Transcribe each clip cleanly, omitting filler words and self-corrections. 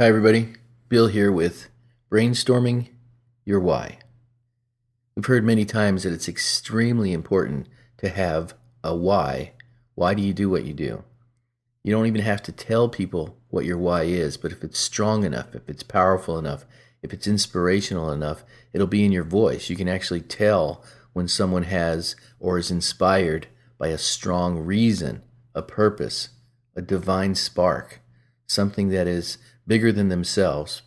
Hi, everybody. Bill here with Brainstorming Your Why. We've heard many times that it's extremely important to have a why. Why do you do what you do? You don't even have to tell people what your why is, but if it's strong enough, if it's powerful enough, if it's inspirational enough, it'll be in your voice. You can actually tell when someone has or is inspired by a strong reason, a purpose, a divine spark, something that is bigger than themselves.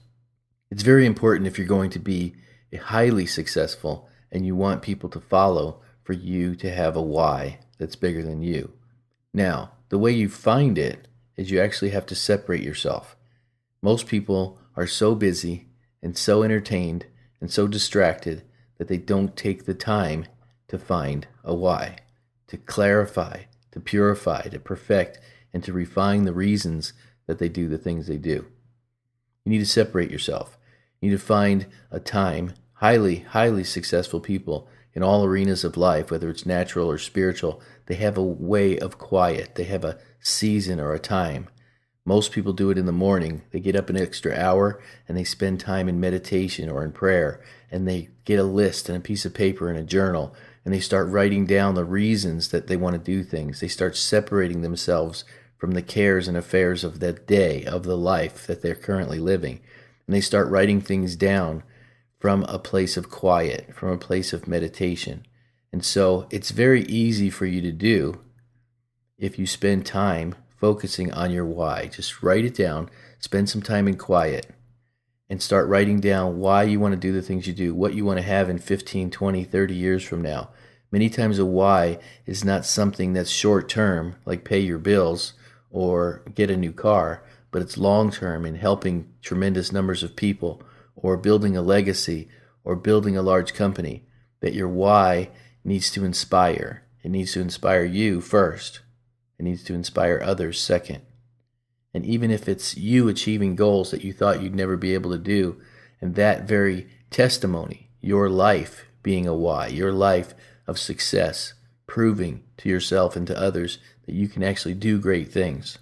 It's very important if you're going to be highly successful and you want people to follow for you to have a why that's bigger than you. Now, the way you find it is you actually have to separate yourself. Most people are so busy and so entertained and so distracted that they don't take the time to find a why, to clarify, to purify, to perfect, and to refine the reasons that they do the things they do. You need to separate yourself. You need to find a time. Highly successful people in all arenas of life, whether it's natural or spiritual, they have a way of quiet. They have a season or a time. Most people do it in the morning. They get up an extra hour and they spend time in meditation or in prayer, and they get a list and a piece of paper and a journal, and they start writing down the reasons that they want to do things. They start separating themselves from the cares and affairs of that day, of the life that they're currently living. And they start writing things down from a place of quiet, from a place of meditation. And so it's very easy for you to do if you spend time focusing on your why. Just write it down, spend some time in quiet, and start writing down why you want to do the things you do, what you want to have in 15, 20, 30 years from now. Many times a why is not something that's short term, like pay your bills or get a new car, but it's long-term in helping tremendous numbers of people or building a legacy or building a large company. That your why needs to inspire. It needs to inspire you first. It needs to inspire others second. And even if it's you achieving goals that you thought you'd never be able to do, and that very testimony, your life being a why, your life of success, proving to yourself and to others that you can actually do great things.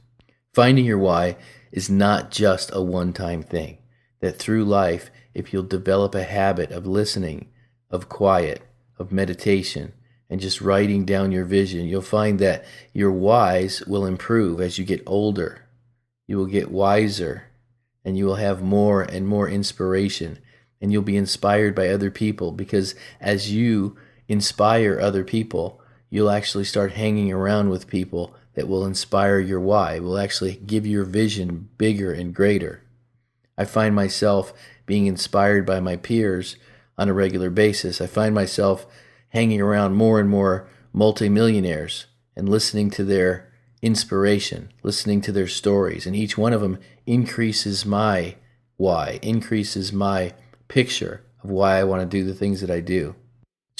Finding your why is not just a one-time thing. That through life, if you'll develop a habit of listening, of quiet, of meditation, and just writing down your vision, you'll find that your whys will improve as you get older. You will get wiser, and you will have more and more inspiration, and you'll be inspired by other people, because as you inspire other people, you'll actually start hanging around with people that will inspire your why, will actually give your vision bigger and greater. I find myself being inspired by my peers on a regular basis. I find myself hanging around more and more multimillionaires and listening to their inspiration, listening to their stories, and each one of them increases my why, increases my picture of why I want to do the things that I do.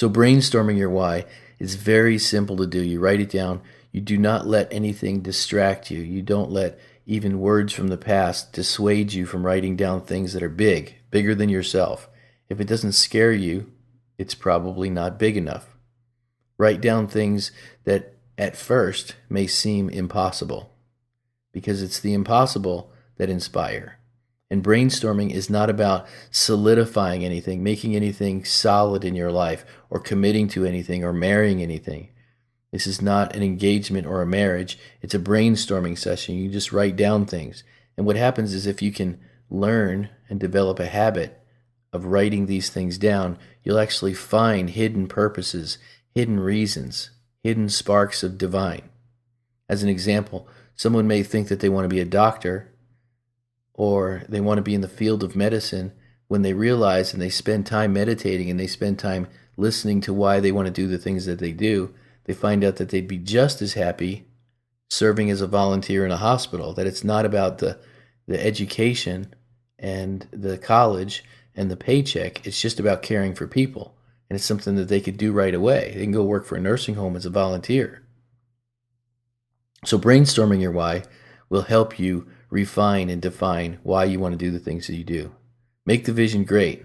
So brainstorming your why is very simple to do. You write it down. You do not let anything distract you. You don't let even words from the past dissuade you from writing down things that are bigger than yourself. If it doesn't scare you, it's probably not big enough. Write down things that at first may seem impossible, because it's the impossible that inspire. And brainstorming is not about solidifying anything, making anything solid in your life, or committing to anything, or marrying anything. This is not an engagement or a marriage. It's a brainstorming session. You just write down things. And what happens is if you can learn and develop a habit of writing these things down, you'll actually find hidden purposes, hidden reasons, hidden sparks of divine. As an example, someone may think that they want to be a doctor, or they want to be in the field of medicine. When they realize and they spend time meditating and they spend time listening to why they want to do the things that they do, they find out that they'd be just as happy serving as a volunteer in a hospital, that it's not about the education and the college and the paycheck. It's just about caring for people. And it's something that they could do right away. They can go work for a nursing home as a volunteer. So brainstorming your why will help you refine and define why you want to do the things that you do. Make the vision great.